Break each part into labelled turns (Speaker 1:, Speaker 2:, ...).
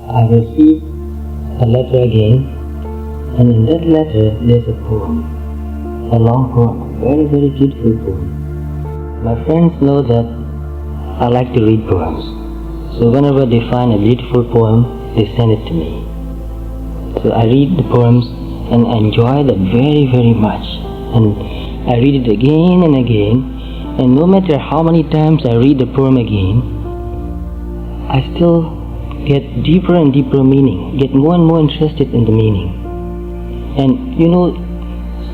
Speaker 1: I received a letter again, and in that letter there's a poem, a long poem, very, very beautiful poem. My friends know that I like to read poems, so whenever they find a beautiful poem, they send it to me. So I read the poems and I enjoy that very, very much, and I read it again and again, and no matter how many times I read the poem again, I still get deeper and deeper meaning, get more and more interested in the meaning. And you know,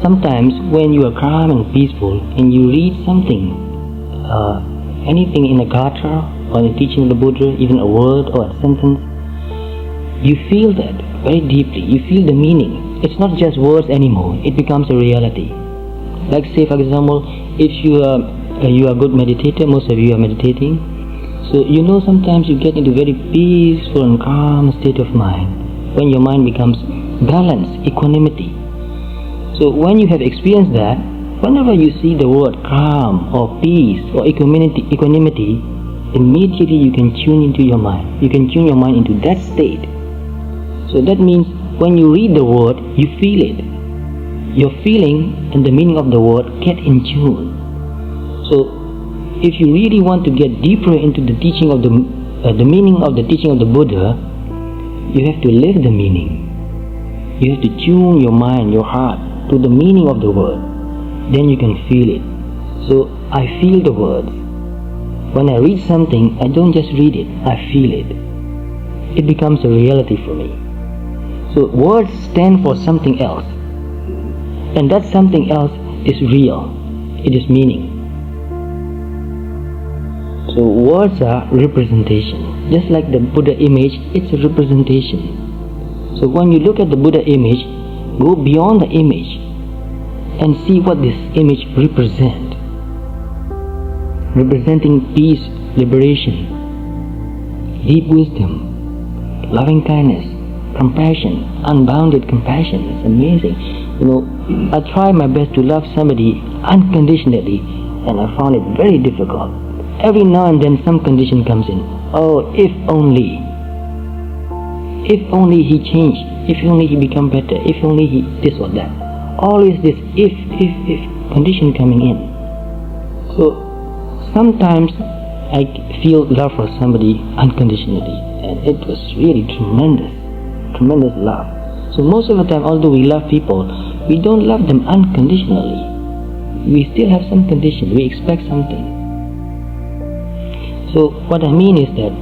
Speaker 1: sometimes when you are calm and peaceful and you read something, anything in a gatha or in the teaching of the Buddha, even a word or a sentence, you feel that very deeply, you feel the meaning. It's not just words anymore, it becomes a reality. Like say for example, if you are a good meditator, most of you are meditating, so you know sometimes you get into very peaceful and calm state of mind, when your mind becomes balanced, equanimity. So when you have experienced that, whenever you see the word calm or peace or equanimity, immediately you can tune into your mind. You can tune your mind into that state. So that means when you read the word, you feel it. Your feeling and the meaning of the word get in tune. So if you really want to get deeper into the teaching of the meaning of the teaching of the Buddha, you have to live the meaning. You have to tune your mind, your heart to the meaning of the word. Then you can feel it. So I feel the words. When I read something, I don't just read it, I feel it. It becomes a reality for me. So words stand for something else, and that something else is real. It is meaning. So words are representation. Just like the Buddha image, it's a representation. So when you look at the Buddha image, go beyond the image and see what this image represents. Representing peace, liberation, deep wisdom, loving kindness, compassion, unbounded compassion. It's amazing. You know, I try my best to love somebody unconditionally, and I found it very difficult. Every now and then some condition comes in. Oh, if only he changed, if only he become better, if only he this or that. Always this if condition coming in. So sometimes I feel love for somebody unconditionally, and it was really tremendous love. So most of the time, although we love people, we don't love them unconditionally. We still have some condition, we expect something. So what I mean is that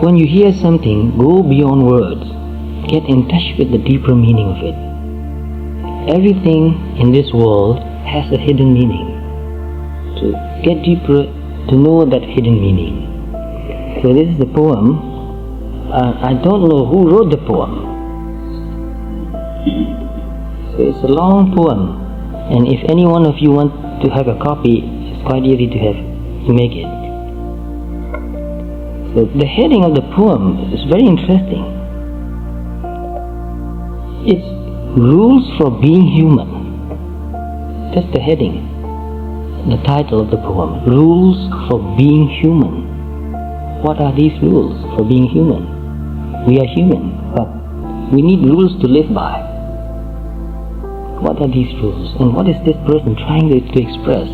Speaker 1: when you hear something, go beyond words. Get in touch with the deeper meaning of it. Everything in this world has a hidden meaning. So get deeper to know that hidden meaning. So this is the poem. I don't know who wrote the poem. So it's a long poem, and if any one of you want to have a copy, it's quite easy to make it. So the heading of the poem is very interesting. It's Rules for Being Human. That's the heading, the title of the poem. Rules for Being Human. What are these rules for being human? We are human, but we need rules to live by. What are these rules, and what is this person trying to express?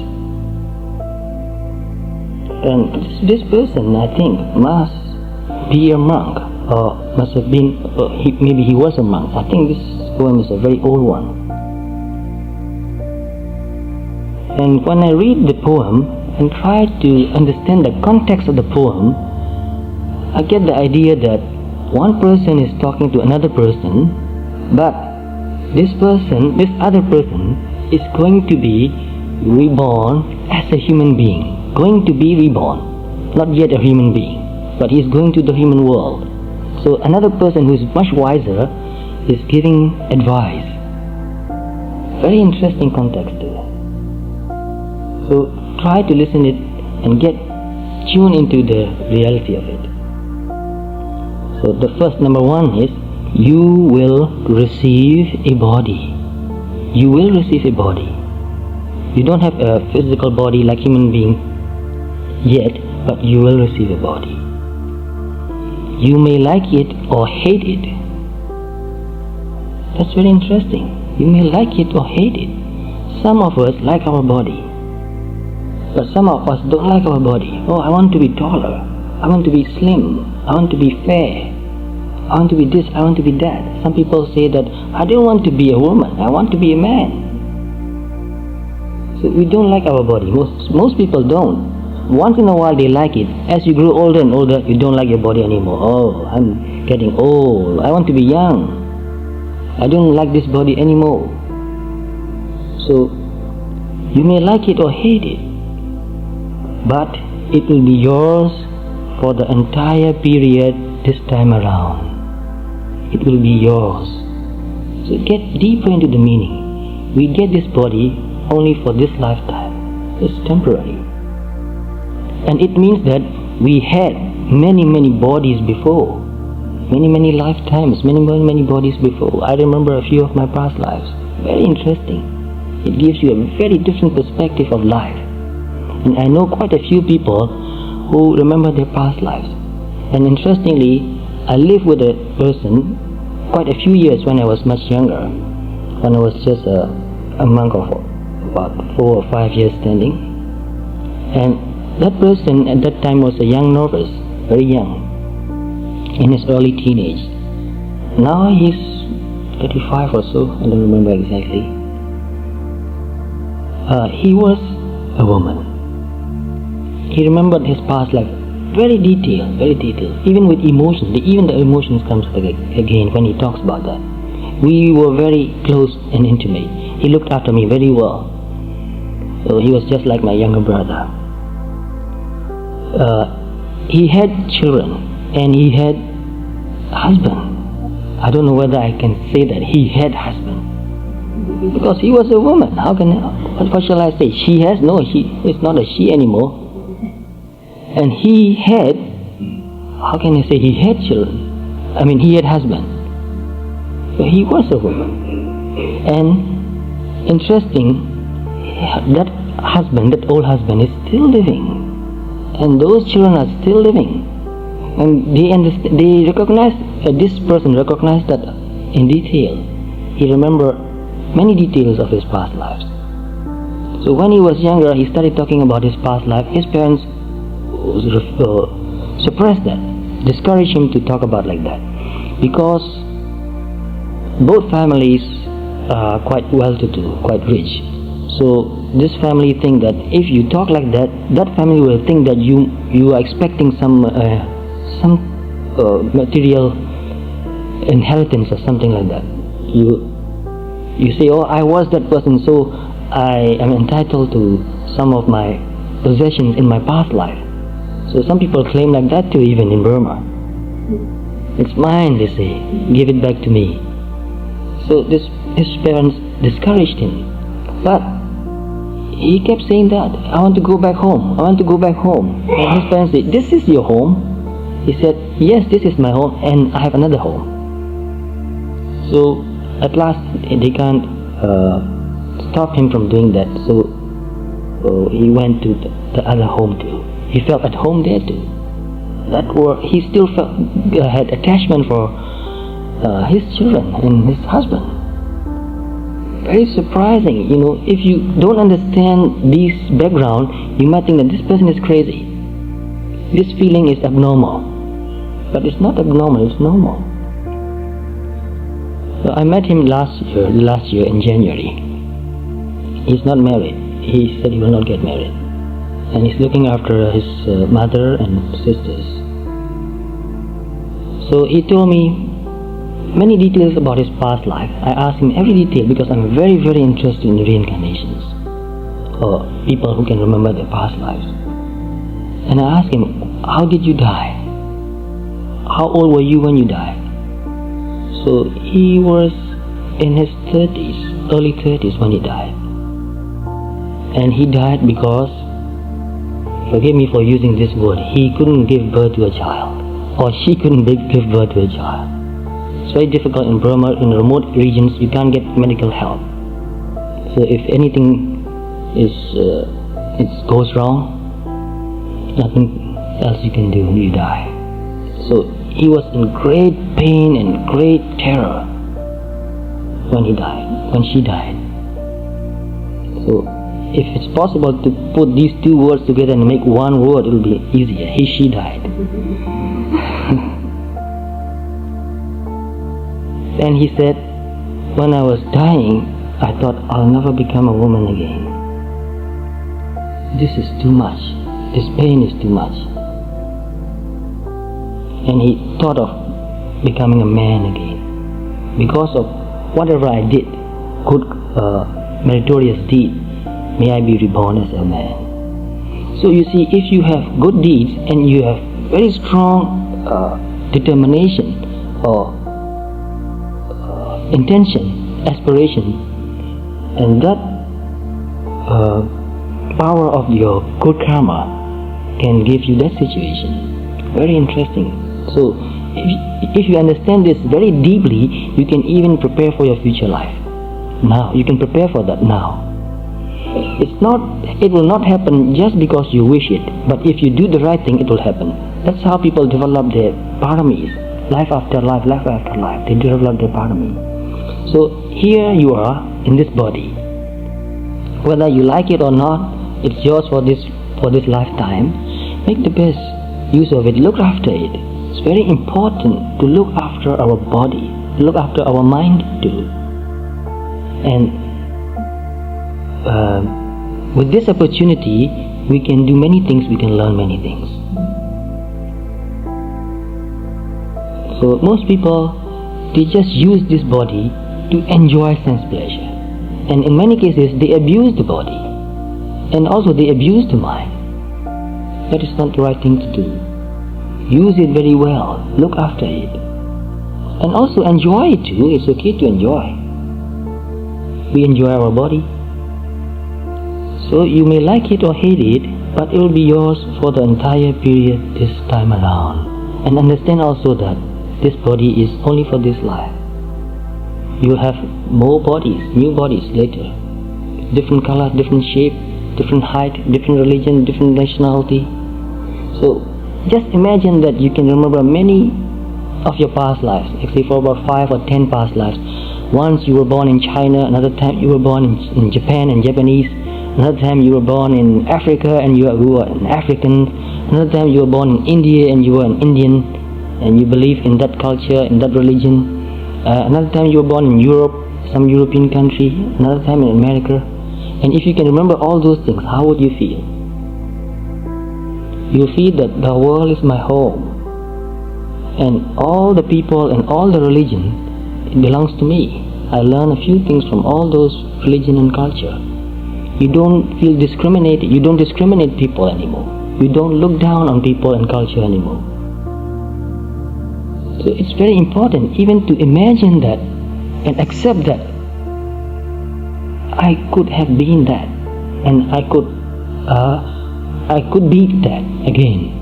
Speaker 1: And this person, I think, must be a monk, or must have been, maybe he was a monk. I think this poem is a very old one. And when I read the poem and try to understand the context of the poem, I get the idea that one person is talking to another person, but this other person is going to be reborn as a human being. Going to be reborn, not yet a human being, but he is going to the human world. So another person who is much wiser is giving advice. Very interesting context to it. So try to listen it and get tuned into the reality of it. So the first number one is, you will receive a body. You will receive a body. You don't have a physical body like human being yet, but you will receive a body. you may like it or hate it. That's very interesting. You may like it or hate it. Some of us like our body, but some of us don't like our body. Oh, I want to be taller. I want to be slim. I want to be fair. I want to be this. I want to be that. Some people say that I don't want to be a woman. I want to be a man. So we don't like our body. Most people don't. Once in a while they like it. As you grow older and older, you don't like your body anymore. Oh, I'm getting old. I want to be young. I don't like this body anymore. So you may like it or hate it, but it will be yours for the entire period this time around. It will be yours. So get deeper into the meaning. We get this body only for this lifetime. It's temporary. And it means that we had many bodies before. Many lifetimes, many bodies before. I remember a few of my past lives. Very interesting. It gives you a very different perspective of life. And I know quite a few people who remember their past lives. And interestingly, I lived with a person quite a few years when I was much younger. When I was just a monk of about 4 or 5 years standing. And that person at that time was a young novice, very young, in his early teenage. Now he's 35 or so, I don't remember exactly. He was a woman. He remembered his past life very detailed, even with emotions. Even the emotions comes again when he talks about that. We were very close and intimate. He looked after me very well. So he was just like my younger brother. He had children and he had a husband. I don't know whether I can say that he had husband, because he was a woman. What shall I say? She has? No, it's not a she anymore. And he had, how can I say, he had children. I mean, he had husband. So he was a woman. And interesting, that husband, that old husband, is still living. And those children are still living. And they recognize, this person recognized that in detail. He remembered many details of his past lives. So when he was younger, he started talking about his past life. His parents suppressed that, discouraged him to talk about like that, because both families are quite well-to-do, quite rich. So this family think that if you talk like that, that family will think that you are expecting some material inheritance or something like that. You say, oh, I was that person, so I am entitled to some of my possessions in my past life. So some people claim like that too, even in Burma. It's mine, they say, give it back to me. So his parents discouraged him. But he kept saying that, I want to go back home, I want to go back home. And his parents said, this is your home? He said, yes, this is my home, and I have another home. So at last they can't stop him from doing that. So he went to the other home too. He felt at home there too. He still had attachment for his children and his husband. Very surprising, if you don't understand this background, you might think that this person is crazy. This feeling is abnormal. But it's not abnormal, it's normal. So I met him last year in January. He's not married. He said he will not get married. And he's looking after his mother and sisters. So he told me many details about his past life. I asked him every detail because I'm very interested in reincarnations, or people who can remember their past lives. And I asked him, how did you die? How old were you when you died? So he was in his 30s, early 30s when he died. And he died because, forgive me for using this word, he couldn't give birth to a child, or she couldn't give birth to a child. It's very difficult in Burma. In remote regions, you can't get medical help. So if anything goes wrong, nothing else you can do, you die. So he was in great pain and great terror when she died. So if it's possible to put these two words together and make one word, it will be easier. She died. And he said, when I was dying, I thought I'll never become a woman again. This is too much. This pain is too much. And he thought of becoming a man again. Because of whatever I did, good meritorious deed, may I be reborn as a man. So you see, if you have good deeds and you have very strong determination or intention, aspiration, and that power of your good karma can give you that situation. Very interesting. So if you understand this very deeply, you can even prepare for your future life. Now, you can prepare for that now. It will not happen just because you wish it, but if you do the right thing, it will happen. That's how people develop their paramis. Life after life, life after life, they develop their parami. So here you are in this body. Whether you like it or not, it's yours for this lifetime. Make the best use of it. Look after it. It's very important to look after our body, look after our mind too. And with this opportunity, we can do many things, we can learn many things. So most people, they just use this body to enjoy sense pleasure. And in many cases, they abuse the body. And also they abuse the mind. That is not the right thing to do. Use it very well, look after it. And also enjoy it too, it's okay to enjoy. We enjoy our body. So you may like it or hate it, but it will be yours for the entire period this time around. And understand also that this body is only for this life. You will have more bodies, new bodies later. Different color, different shape, different height, different religion, different nationality. So just imagine that you can remember many of your past lives, actually for about 5 or 10 past lives. Once you were born in China, another time you were born in Japan and Japanese, another time you were born in Africa and you were an African, another time you were born in India and you were an Indian and you believe in that culture, in that religion. Another time you were born in Europe, some European country, another time in America. And if you can remember all those things, how would you feel? You feel that the world is my home and all the people and all the religion, it belongs to me. I learn a few things from all those religion and culture. You don't feel discriminated, you don't discriminate people anymore. You don't look down on people and culture anymore. So it's very important even to imagine that and accept that I could have been that and I could be that again.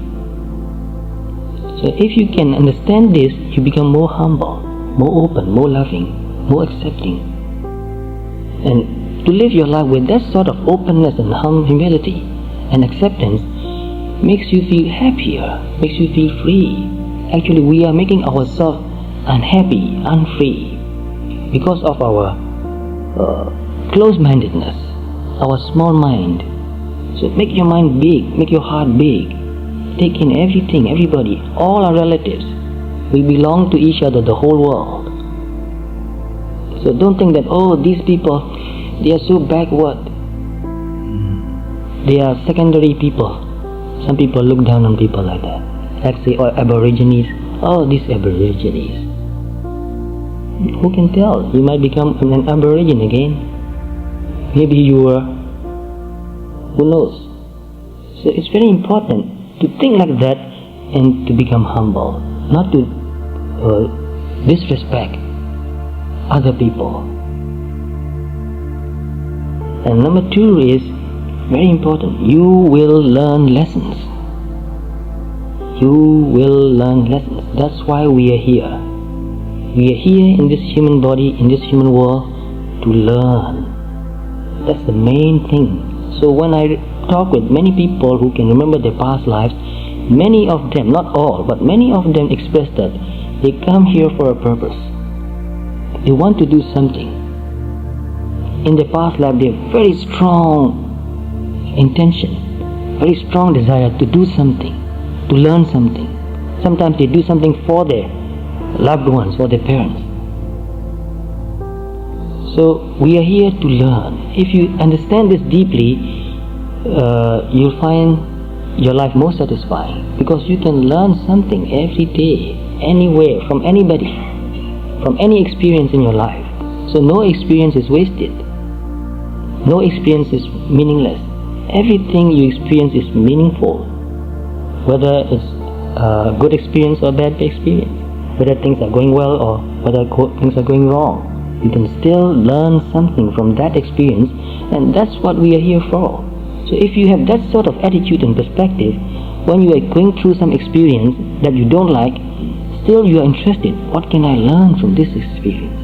Speaker 1: So if you can understand this, you become more humble, more open, more loving, more accepting. And to live your life with that sort of openness and humility and acceptance makes you feel happier, makes you feel free. Actually, we are making ourselves unhappy, unfree because of our close-mindedness, our small mind. So make your mind big, make your heart big. Take in everything, everybody, all our relatives. We belong to each other, the whole world. So don't think that, oh, these people, they are so backward. They are secondary people. Some people look down on people like that. Like say, oh, Aborigines. Oh, these Aborigines. Who can tell? You might become an Aborigine again. Maybe you were. Who knows? So it's very important to think like that and to become humble. Not to disrespect other people. And number 2 is very important. You will learn lessons. You will learn lessons. That's why we are here. We are here in this human body, in this human world, to learn. That's the main thing. So when I talk with many people who can remember their past lives, many of them, not all, but many of them express that they come here for a purpose. They want to do something. In their past life, they have very strong intention, very strong desire to do something, to learn something. Sometimes they do something for their loved ones, for their parents. So we are here to learn. If you understand this deeply, you'll find your life more satisfying, because you can learn something every day, anywhere, from anybody, from any experience in your life. So no experience is wasted. No experience is meaningless. Everything you experience is meaningful, whether it's a good experience or bad experience, whether things are going well or whether things are going wrong. You can still learn something from that experience, and that's what we are here for. So if you have that sort of attitude and perspective, when you are going through some experience that you don't like, still you are interested. What can I learn from this experience?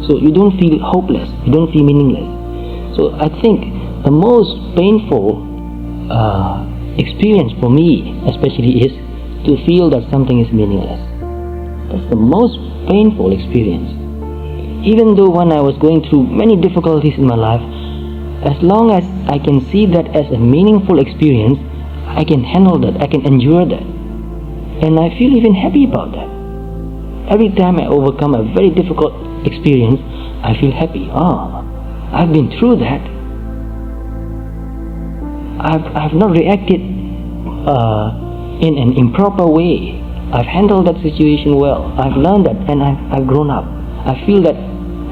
Speaker 1: So you don't feel hopeless, you don't feel meaningless. So I think the most painful experience for me especially is to feel that something is meaningless. That's the most painful experience. Even though when I was going through many difficulties in my life, as long as I can see that as a meaningful experience, I can handle that, I can endure that. And I feel even happy about that. Every time I overcome a very difficult experience, I feel happy. I've been through that. I've not reacted in an improper way. I've handled that situation well. I've learned that, and I've grown up. I feel that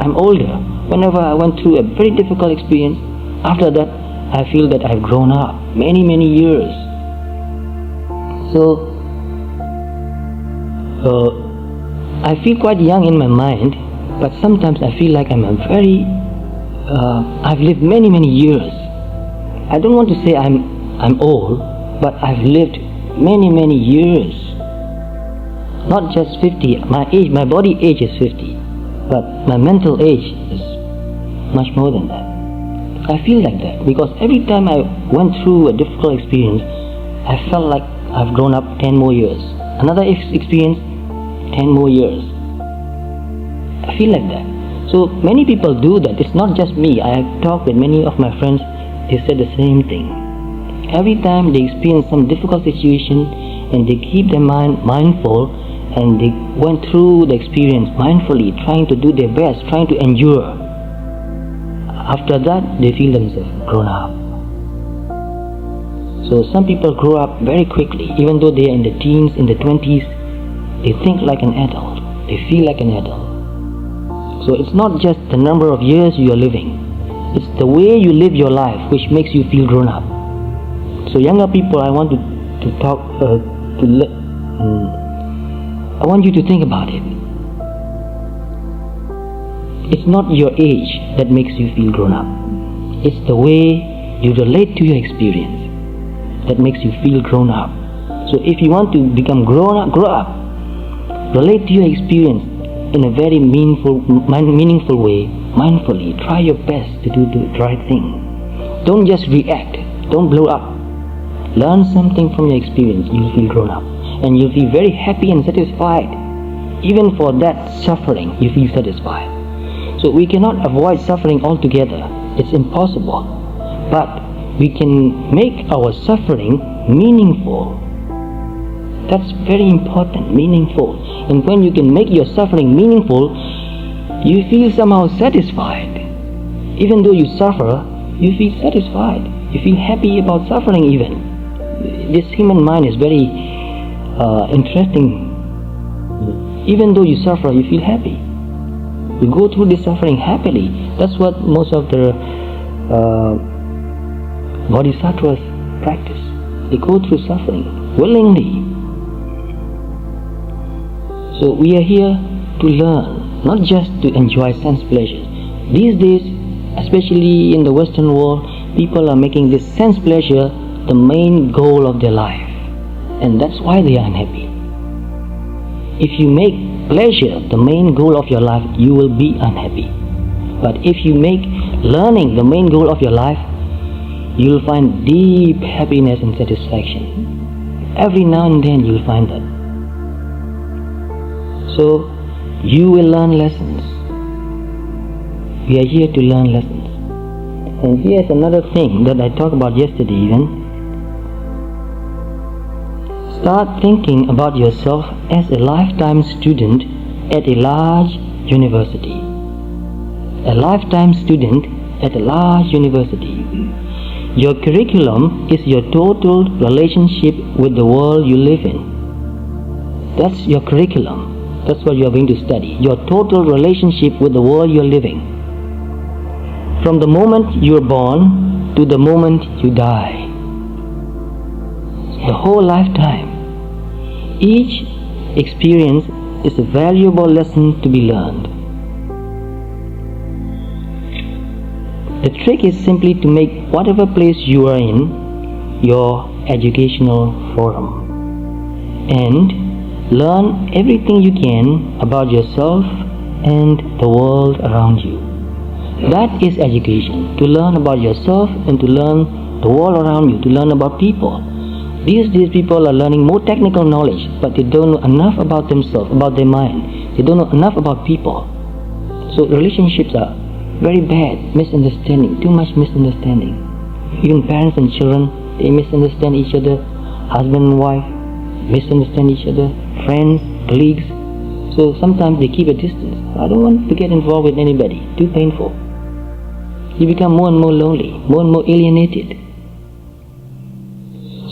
Speaker 1: I'm older. Whenever I went through a very difficult experience, after that, I feel that I've grown up many, many years. So, I feel quite young in my mind, but sometimes I feel like I've lived many, many years. I don't want to say I'm old, but I've lived many, many years. Not just 50. My body age is 50, but my mental age is much more than that. I feel like that because every time I went through a difficult experience, I felt like I've grown up 10 more years. Another experience, 10 more years. I feel like that. So many people do that. It's not just me. I have talked with many of my friends. They said the same thing. Every time they experience some difficult situation and they keep their mind mindful and they went through the experience mindfully, trying to do their best, trying to endure. After that, they feel themselves grown up. So some people grow up very quickly. Even though they are in the teens, in the 20s, they think like an adult. They feel like an adult. So it's not just the number of years you are living. It's the way you live your life which makes you feel grown up. So younger people, I want to talk, I want you to think about it. It's not your age that makes you feel grown up. It's the way you relate to your experience that makes you feel grown up. So if you want to become grow up, relate to your experience in a very meaningful way, mindfully. Try your best to do the right thing. Don't just react. Don't blow up. Learn something from your experience. You'll feel grown up. And you'll feel very happy and satisfied. Even for that suffering, you feel satisfied. So we cannot avoid suffering altogether. It's impossible. But we can make our suffering meaningful. That's very important, meaningful. And when you can make your suffering meaningful, you feel somehow satisfied. Even though you suffer, you feel satisfied. You feel happy about suffering even. This human mind is very interesting. Even though you suffer, you feel happy. You go through this suffering happily. That's what most of the bodhisattvas practice. They go through suffering willingly. So we are here to learn, not just to enjoy sense pleasures. These days, especially in the Western world, people are making this sense pleasure the main goal of their life. And that's why they are unhappy. If you make pleasure the main goal of your life, you will be unhappy. But if you make learning the main goal of your life, you will find deep happiness and satisfaction. Every now and then you will find that. So you will learn lessons. We are here to learn lessons. And here's another thing that I talked about yesterday even. Start thinking about yourself as a lifetime student at a large university. A lifetime student at a large university. Your curriculum is your total relationship with the world you live in. That's your curriculum. That's what you are going to study. Your total relationship with the world you are living. From the moment you are born to the moment you die. The whole lifetime. Each experience is a valuable lesson to be learned. The trick is simply to make whatever place you are in your educational forum and learn everything you can about yourself and the world around you. That is education, to learn about yourself and to learn the world around you, to learn about people. These days people are learning more technical knowledge, but they don't know enough about themselves, about their mind. They don't know enough about people. So relationships are very bad, misunderstanding, too much misunderstanding. Even parents and children, they misunderstand each other. Husband and wife misunderstand each other. Friends, colleagues. So sometimes they keep a distance. I don't want to get involved with anybody. Too painful. You become more and more lonely, more and more alienated.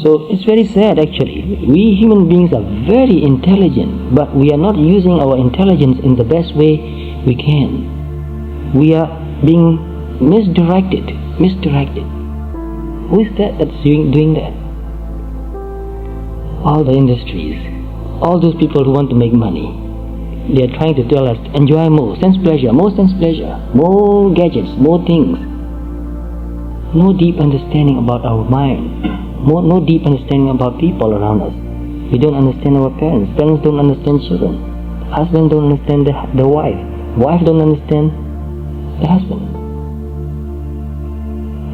Speaker 1: So it's very sad actually. We human beings are very intelligent, but we are not using our intelligence in the best way we can. We are being misdirected. Who is that's doing that? All the industries, all those people who want to make money, they are trying to tell us, enjoy more sense pleasure, more gadgets, more things. No deep understanding about our mind, no deep understanding about people around us. We don't understand our parents don't understand children, husband don't understand the wife don't understand the husband.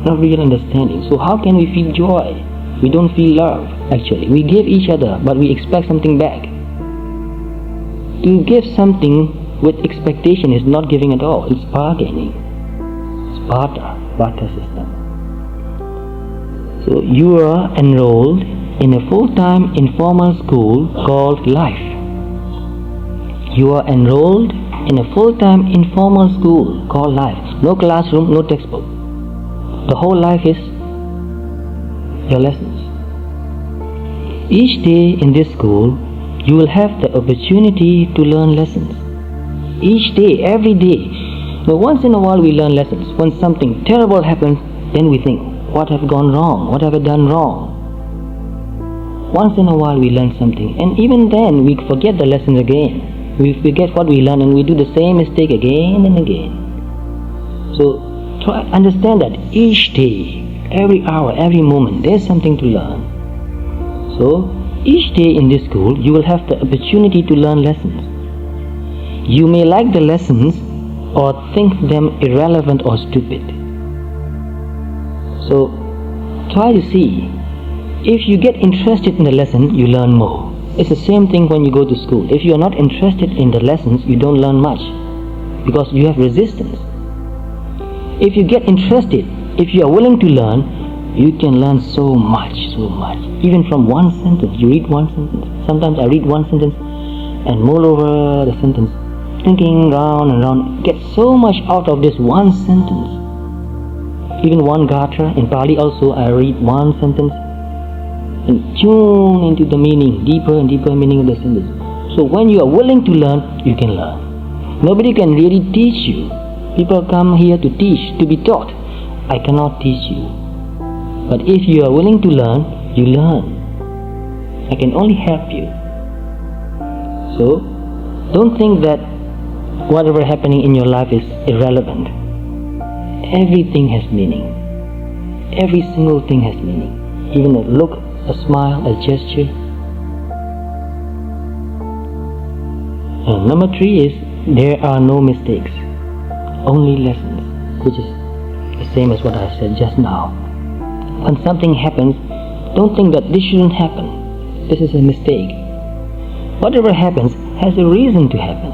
Speaker 1: Not real understanding. So how can we feel joy? We don't feel love actually. We give each other, but we expect something back. To give something with expectation is not giving at all. It's bargaining. It's barter system. So you are enrolled in a full-time informal school called life. You are enrolled in a full-time informal school called life. No classroom, no textbook. The whole life is your lessons. Each day in this school, you will have the opportunity to learn lessons. Each day, every day. Now once in a while we learn lessons. When something terrible happens, then we think, what have gone wrong? What have I done wrong? Once in a while we learn something, and even then we forget the lesson again. We forget what we learn and we do the same mistake again and again. So understand that each day, every hour, every moment, there's something to learn. So each day in this school, you will have the opportunity to learn lessons. You may like the lessons or think them irrelevant or stupid. So try to see. If you get interested in the lesson, you learn more. It's the same thing when you go to school. If you are not interested in the lessons, you don't learn much because you have resistance. If you get interested, if you are willing to learn, you can learn so much. Even from one sentence, you read one sentence. Sometimes I read one sentence and mull over the sentence, thinking round and round, get so much out of this one sentence. Even one gatra, in Pali also, I read one sentence and tune into the meaning, deeper and deeper meaning of the sentence. So when you are willing to learn, you can learn. Nobody can really teach you. People come here to teach, to be taught. I cannot teach you. But if you are willing to learn, you learn. I can only help you. So don't think that whatever happening in your life is irrelevant. Everything has meaning. Every single thing has meaning. Even a look, a smile, a gesture. And number 3 is, there are no mistakes, only lessons, which is the same as what I said just now. When something happens, don't think that this shouldn't happen. this is a mistake. Whatever happens has a reason to happen.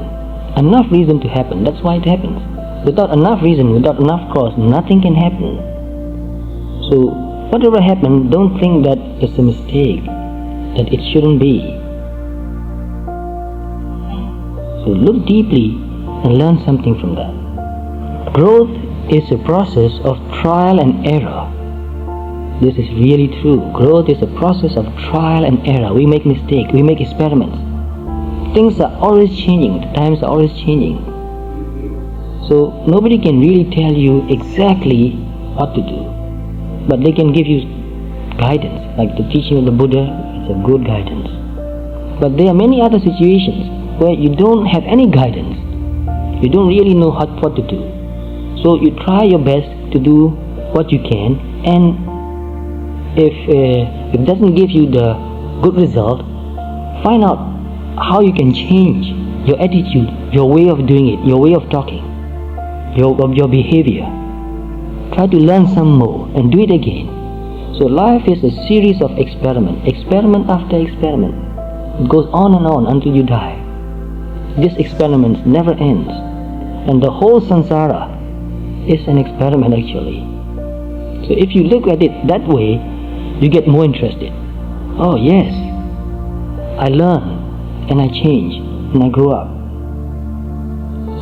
Speaker 1: Enough reason to happen, that's why it happens. Without enough reason, without enough cause, nothing can happen. So, whatever happens, don't think that it's a mistake, that it shouldn't be. So look deeply and learn something from that. Growth is a process of trial and error. This is really true. Growth is a process of trial and error. We make mistakes, we make experiments. Things are always changing, the times are always changing. So nobody can really tell you exactly what to do. But they can give you guidance, like the teaching of the Buddha is a good guidance. But there are many other situations where you don't have any guidance. You don't really know what to do. So you try your best to do what you can, and if it doesn't give you the good result, find out how you can change your attitude, your way of doing it, your way of talking, your behavior. Try to learn some more and do it again. So life is a series of experiments, experiment after experiment. It goes on and on until you die. This experiment never ends. And the whole samsara is an experiment actually. So if you look at it that way, you get more interested. Oh yes, I learn and I change and I grow up.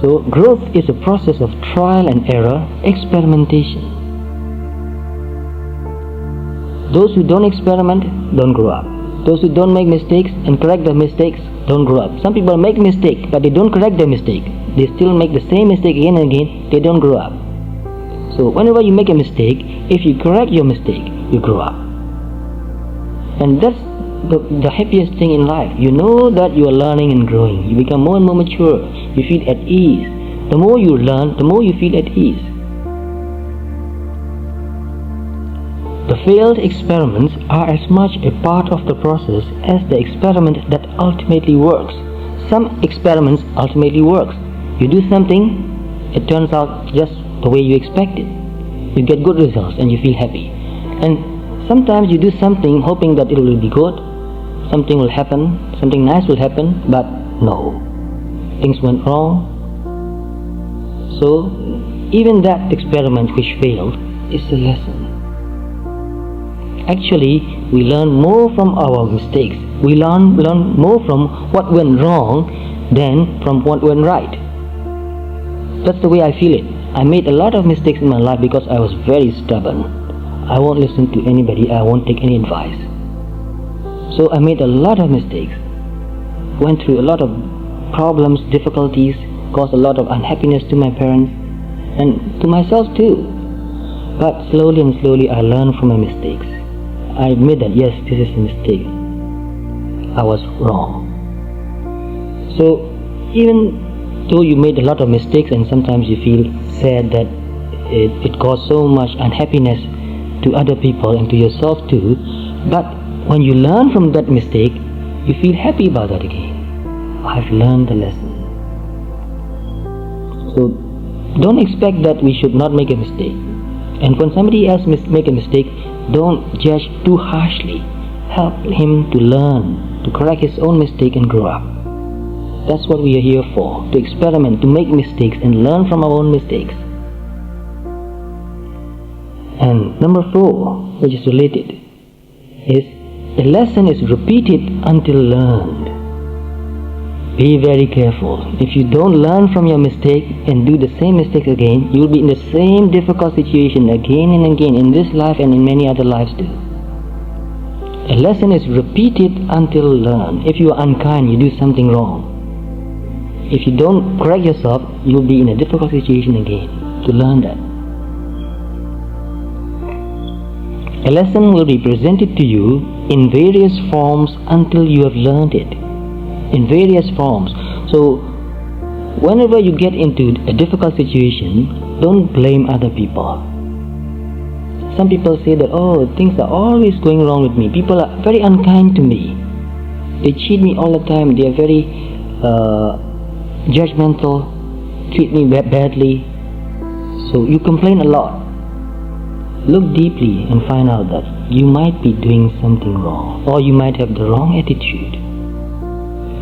Speaker 1: So growth is a process of trial and error, experimentation. Those who don't experiment don't grow up. Those who don't make mistakes and correct their mistakes don't grow up. Some people make mistakes but they don't correct their mistake. They still make the same mistake again and again. They don't grow up. So whenever you make a mistake, if you correct your mistake, you grow up. And that's the happiest thing in life. You know that you are learning and growing. You become more and more mature. You feel at ease. The more you learn, the more you feel at ease. The failed experiments are as much a part of the process as the experiment that ultimately works. Some experiments ultimately works. You do something, it turns out just the way you expected. You get good results and you feel happy. And sometimes you do something hoping that it will be good, something will happen, something nice will happen, but no. Things went wrong. So even that experiment which failed is a lesson. Actually, we learn more from our mistakes. We learn more from what went wrong than from what went right. That's the way I feel it. I made a lot of mistakes in my life because I was very stubborn. I won't listen to anybody. I won't take any advice. So I made a lot of mistakes. Went through a lot of problems, difficulties, caused a lot of unhappiness to my parents and to myself too. But slowly and slowly I learned from my mistakes. I admit that yes, this is a mistake. I was wrong. So even though you made a lot of mistakes and sometimes you feel sad that it caused so much unhappiness to other people and to yourself too, but when you learn from that mistake, you feel happy about that again. I've learned the lesson. So don't expect that we should not make a mistake. And when somebody else make a mistake, don't judge too harshly. Help him to learn, to correct his own mistake and grow up. That's what we are here for, to experiment, to make mistakes and learn from our own mistakes. And number 4, which is related, is a lesson is repeated until learned. Be very careful. If you don't learn from your mistake and do the same mistake again, you will be in the same difficult situation again and again in this life and in many other lives too. A lesson is repeated until learned. If you are unkind, you do something wrong. If you don't correct yourself, you will be in a difficult situation again. To learn that. A lesson will be presented to you in various forms until you have learned it. In various forms. So whenever you get into a difficult situation, don't blame other people. Some people say that, oh, things are always going wrong with me. People are very unkind to me. They cheat me all the time. They are very judgmental, treat me badly. So you complain a lot. look deeply and find out that you might be doing something wrong, or you might have the wrong attitude.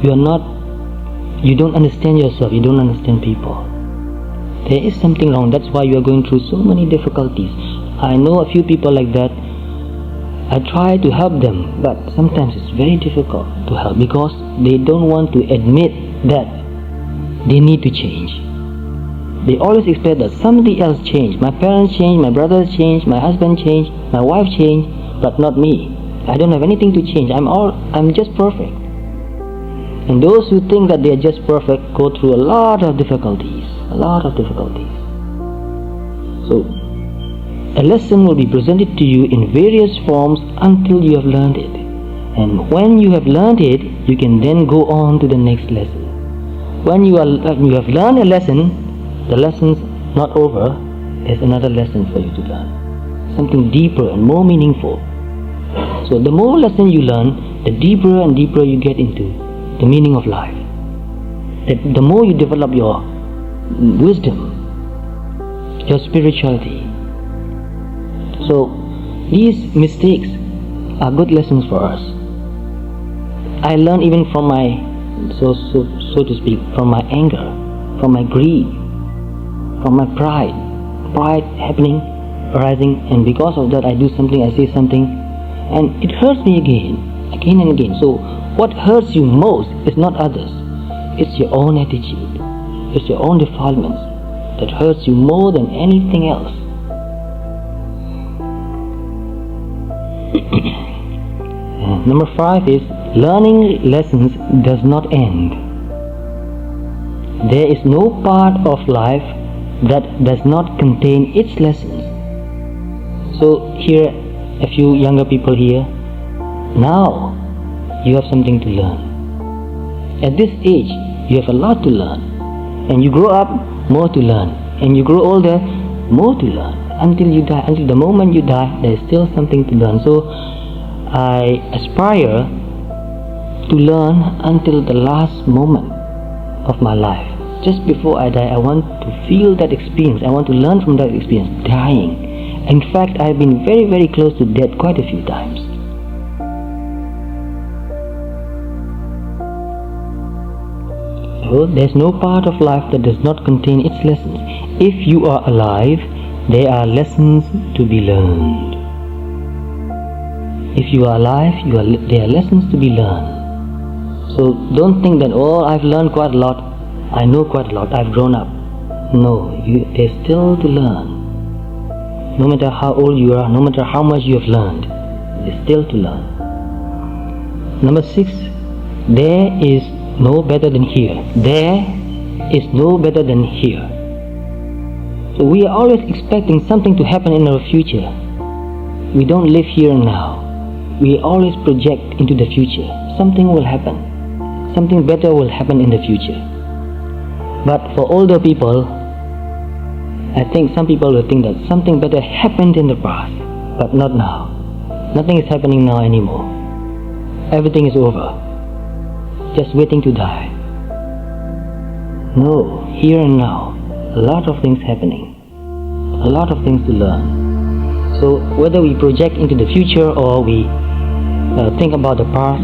Speaker 1: You don't understand yourself, you don't understand people. There is something wrong, that's why you are going through so many difficulties. I know a few people like that. I try to help them, but sometimes it's very difficult to help because they don't want to admit that they need to change. They always expect that somebody else changed. My parents changed, my brothers changed, my husband changed, my wife changed, but not me. I don't have anything to change. I'm just perfect. And those who think that they are just perfect go through a lot of difficulties. So, a lesson will be presented to you in various forms until you have learned it. And when you have learned it, you can then go on to the next lesson. When you have learned a lesson, the lesson's not over. There's another lesson for you to learn. Something deeper and more meaningful. So the more lesson you learn, the deeper and deeper you get into the meaning of life. The more you develop your wisdom, your spirituality. So these mistakes are good lessons for us. I learned even from my, so to speak, from my anger, from my greed, from my pride happening, arising, and because of that I do something, I say something, and it hurts me again and again. So what hurts you most is not others, it's your own attitude, it's your own defilements that hurts you more than anything else. Number 5 is, learning lessons does not end. There is no part of life that does not contain its lessons. So here, a few younger people here, now you have something to learn. At this age, you have a lot to learn. And you grow up, more to learn. And you grow older, more to learn. Until you die, until the moment you die, there is still something to learn. So I aspire to learn until the last moment of my life. Just before I die, I want to feel that experience. I want to learn from that experience, dying. In fact, I've been very, very close to death quite a few times. So there's no part of life that does not contain its lessons. If you are alive, there are lessons to be learned. If you are alive, there are lessons to be learned. So don't think that, oh, I've learned quite a lot, I know quite a lot, I've grown up. No, there's still to learn. No matter how old you are, no matter how much you have learned, there's still to learn. Number 6, there is no better than here. There is no better than here. So we are always expecting something to happen in our future. We don't live here and now. We always project into the future. Something will happen. Something better will happen in the future. But for older people, I think some people will think that something better happened in the past, but not now. Nothing is happening now anymore. Everything is over. Just waiting to die. No, here and now, a lot of things happening. A lot of things to learn. So whether we project into the future or we think about the past,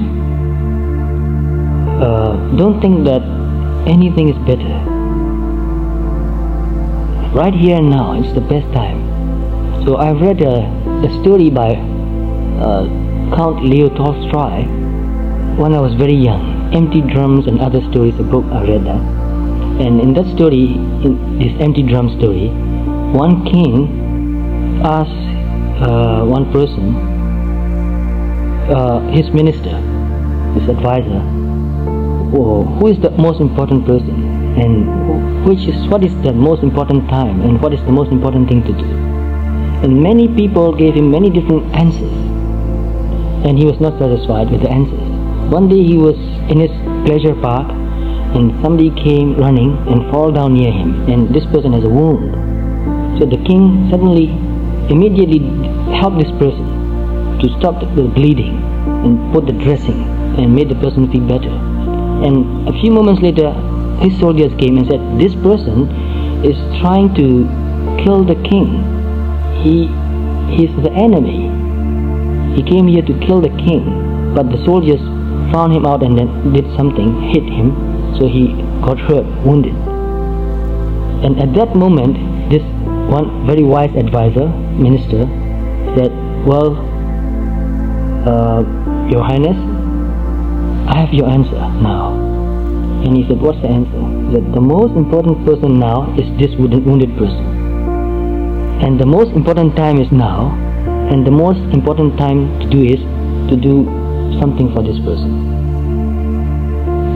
Speaker 1: don't think that anything is better. Right here and now, it's the best time. So I've read a story by Count Leo Tolstoy when I was very young. Empty Drums and Other Stories, a book, I read that. And in that story, in this empty drum story, one king asked one person, his minister, his advisor, who is the most important person, and what is the most important time, and what is the most important thing to do. And many people gave him many different answers, and he was not satisfied with the answers. One day he was in his pleasure park, and somebody came running and fall down near him, and this person has a wound. So the king suddenly, immediately helped this person to stop the bleeding and put the dressing and made the person feel better. And a few moments later, his soldiers came and said, this person is trying to kill the king. He he's the enemy. He came here to kill the king, but the soldiers found him out and then did something, hit him, so he got hurt, wounded. And at that moment, this one very wise advisor, minister, said, well, Your Highness, I have your answer now. And he said, what's the answer? He said, the most important person now is this wounded person. And the most important time is now, and the most important time to do is to do something for this person.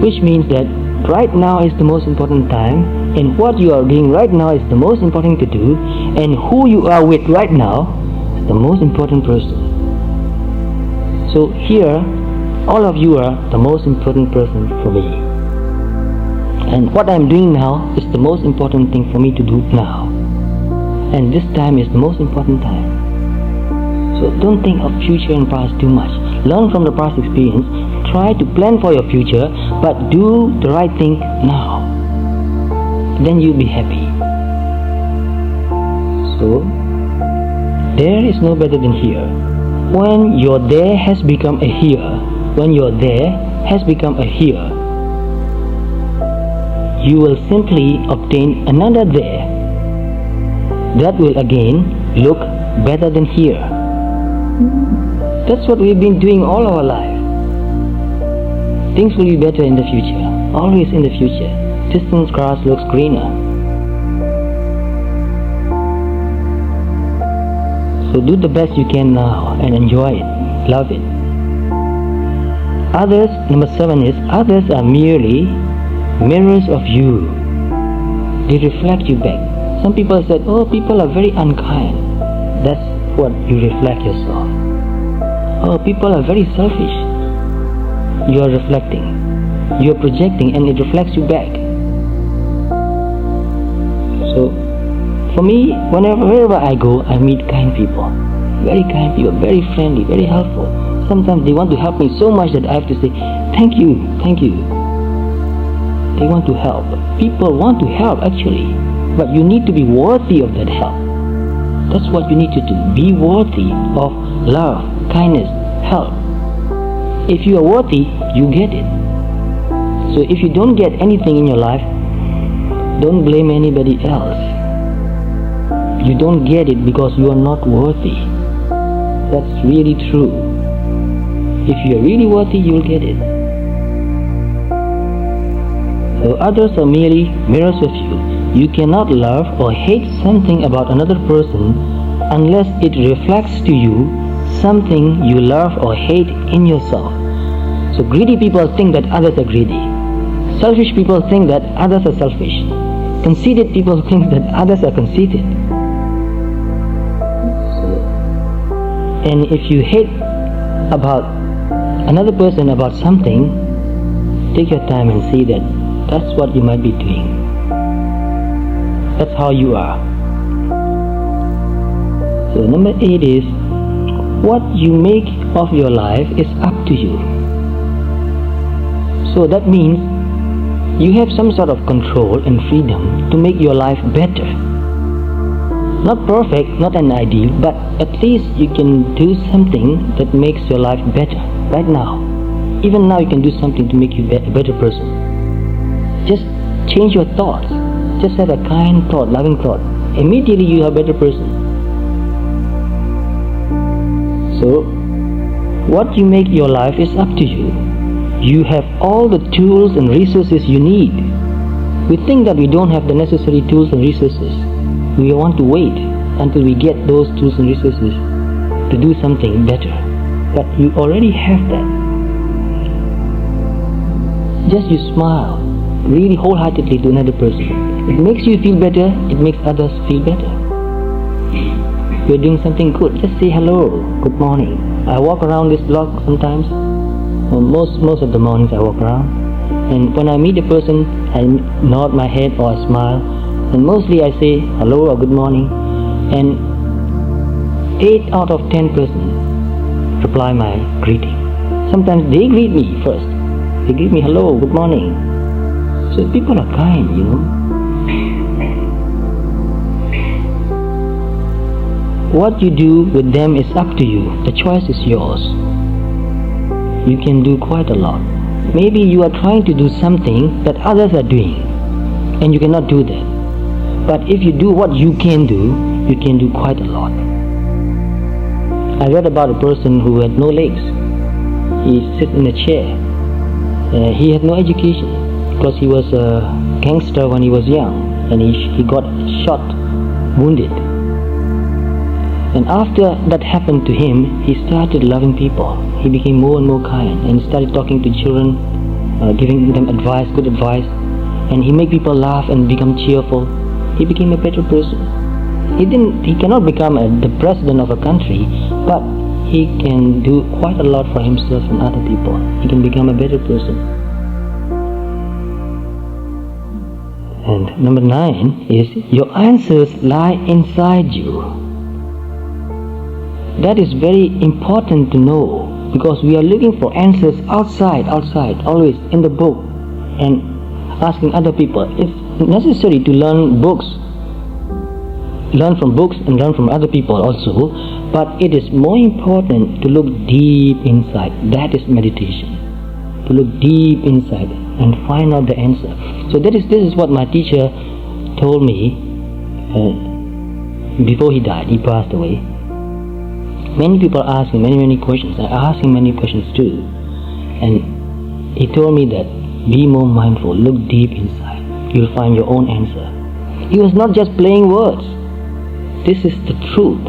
Speaker 1: Which means that right now is the most important time, and what you are doing right now is the most important to do, and who you are with right now is the most important person. So here, all of you are the most important person for me. And what I'm doing now is the most important thing for me to do now. And this time is the most important time. So don't think of future and past too much. Learn from the past experience. Try to plan for your future, but do the right thing now. Then you'll be happy. So, there is no better than here. When your there has become a here, when your there has become a here, you will simply obtain another there that will again look better than here. That's what we've been doing all our life. Things will be better in the future, always in the future. Distant grass looks greener. So do the best you can now and enjoy it, love it. Others, number 7 is, others are merely mirrors of you. They reflect you back. Some people said, oh, people are very unkind. That's what you reflect yourself. Oh, people are very selfish. You are reflecting. You are projecting, and it reflects you back. So, for me, wherever I go, I meet kind people. Very kind people, very friendly, very helpful. Sometimes they want to help me so much that I have to say, thank you, thank you. They want to help. People want to help actually, but you need to be worthy of that help. That's what you need to do. Be worthy of love, kindness, help. If you are worthy, you get it. So if you don't get anything in your life, don't blame anybody else. You don't get it because you are not worthy. That's really true. If you are really worthy, you will get it. So others are merely mirrors of you. You cannot love or hate something about another person unless it reflects to you something you love or hate in yourself. So greedy people think that others are greedy. Selfish people think that others are selfish. Conceited people think that others are conceited. And if you hate about another person about something, take your time and see that that's what you might be doing. That's how you are. So number 8 is, what you make of your life is up to you. So that means you have some sort of control and freedom to make your life better. Not perfect, not an ideal, but at least you can do something that makes your life better right now. Even now you can do something to make you a better person. Just change your thoughts. Just have a kind thought, loving thought. Immediately you are a better person. So, what you make your life is up to you. You have all the tools and resources you need. We think that we don't have the necessary tools and resources. We want to wait until we get those tools and resources to do something better. But you already have that. Just you smile really wholeheartedly to another person. It makes you feel better, it makes others feel better. You're doing something good, just say hello, good morning. I walk around this block sometimes. Most of the mornings I walk around. And when I meet a person, I nod my head or I smile. And mostly I say hello or good morning. And 8 out of 10 persons reply my greeting. Sometimes they greet me first. They greet me, hello, good morning. So people are kind, what you do with them is up to you. The choice is yours. You can do quite a lot. Maybe you are trying to do something that others are doing, and you cannot do that. But if you do what you can do quite a lot. I read about a person who had no legs. He sits in a chair. He had no education because he was a gangster when he was young, and he got shot, wounded. And after that happened to him, he started loving people. He became more and more kind, and started talking to children, giving them advice, good advice, and he made people laugh and become cheerful. He became a better person. He cannot become the president of a country, but he can do quite a lot for himself and other people. He can become a better person. And number 9 is your answers lie inside you. That is very important to know, because we are looking for answers outside, always in the book and asking other people. It's necessary to learn from books and learn from other people also, but it is more important to look deep inside. That is meditation. To look deep inside and find out the answer. So this is what my teacher told me before he died. He passed away. Many people ask him many questions. I asked him many questions too, and he told me that be more mindful, look deep inside. You'll find your own answer. He was not just playing words. This is the truth.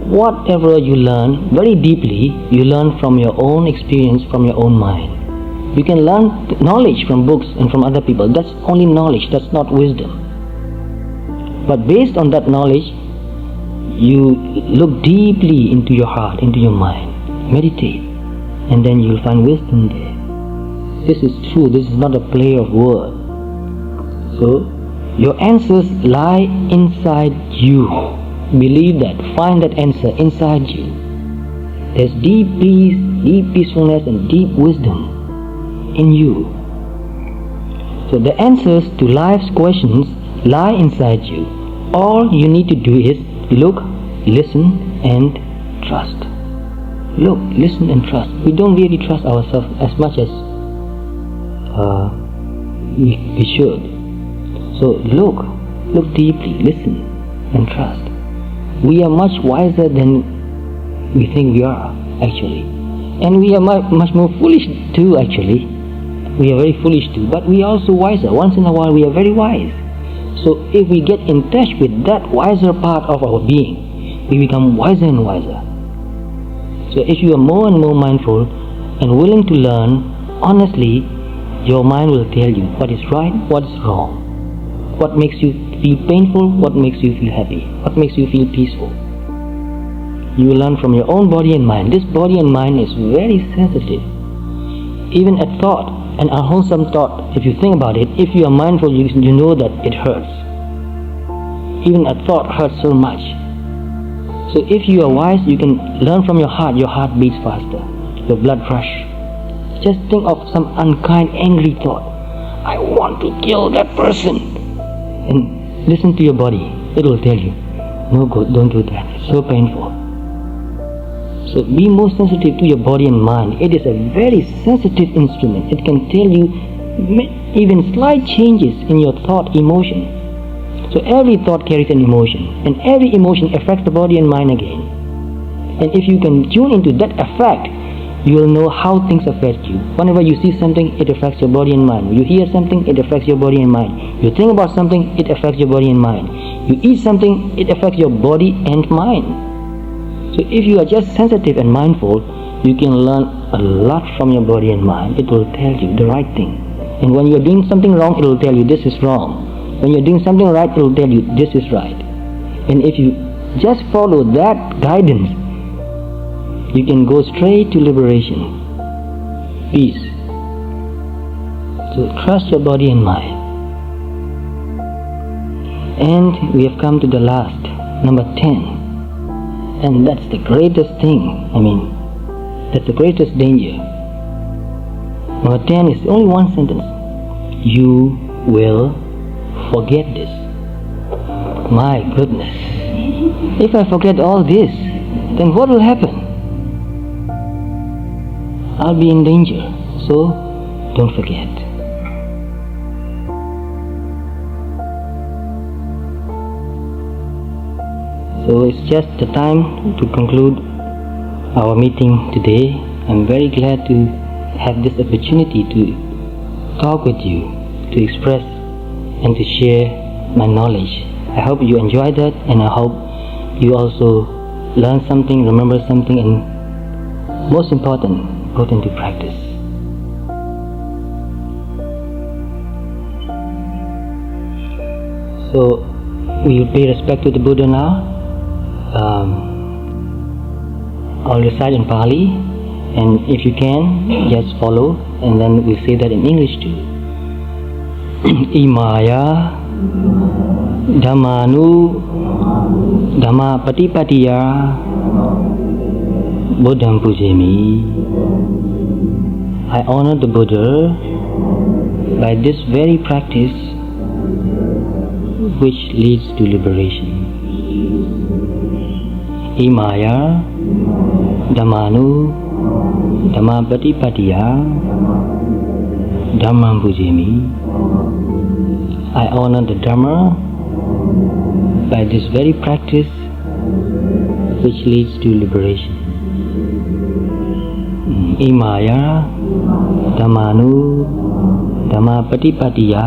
Speaker 1: Whatever you learn very deeply, you learn from your own experience, from your own mind. You can learn knowledge from books and from other people. That's only knowledge, that's not wisdom. But based on that knowledge, you look deeply into your heart, into your mind, meditate, and then you'll find wisdom there. This is true, this is not a play of words. So, your answers lie inside you. Believe that, find that answer inside you. There's deep peace, deep peacefulness, and deep wisdom in you. So the answers to life's questions lie inside you. All you need to do is look, listen, and trust. Look, listen, and trust. We don't really trust ourselves as much as we should. So look deeply, listen, and trust. We are much wiser than we think we are, actually. And we are much more foolish too, actually. We are very foolish too, but we are also wiser. Once in a while we are very wise. So if we get in touch with that wiser part of our being, we become wiser and wiser. So if you are more and more mindful and willing to learn, honestly, your mind will tell you what is right, what is wrong, what makes you feel painful, what makes you feel happy, what makes you feel peaceful. You will learn from your own body and mind. This body and mind is very sensitive. Even a thought, an unwholesome thought, if you think about it, if you are mindful, you know that it hurts. Even a thought hurts so much. So if you are wise, you can learn from your heart beats faster, your blood rush. Just think of some unkind, angry thought. I want to kill that person. And listen to your body. It will tell you, no, don't do that. It's so painful. So be more sensitive to your body and mind. It is a very sensitive instrument. It can tell you even slight changes in your thought, emotion. So every thought carries an emotion, and every emotion affects the body and mind again. And if you can tune into that effect, you will know how things affect you. Whenever you see something, it affects your body and mind. You hear something, it affects your body and mind. You think about something, it affects your body and mind. You eat something, it affects your body and mind. So if you are just sensitive and mindful, you can learn a lot from your body and mind. It will tell you the right thing. And when you are doing something wrong, it will tell you this is wrong. When you are doing something right, it will tell you this is right. And if you just follow that guidance, you can go straight to liberation, peace. So trust your body and mind. And we have come to the last, number 10. And that's the greatest thing. That's the greatest danger. Number 10 is only one sentence. You will forget this. My goodness. If I forget all this, then what will happen? I'll be in danger, so don't forget. So it's just the time to conclude our meeting today. I'm very glad to have this opportunity to talk with you, to express and to share my knowledge. I hope you enjoy that, and I hope you also learn something, remember something, and most important, put into practice. So we will pay respect to the Buddha now. I'll recite in Pali, and if you can, just follow, and then we'll say that in English too. Imaya Dhammanu Dhamma Patipatiya Buddham Pujemi. I honor the Buddha by this very practice which leads to liberation. Imaya Dhammanu Dhamma Patipatiya Dhammam Pujemi. I honor the Dhamma by this very practice which leads to liberation. Imaya Dhammanu Dhamma Patipatiya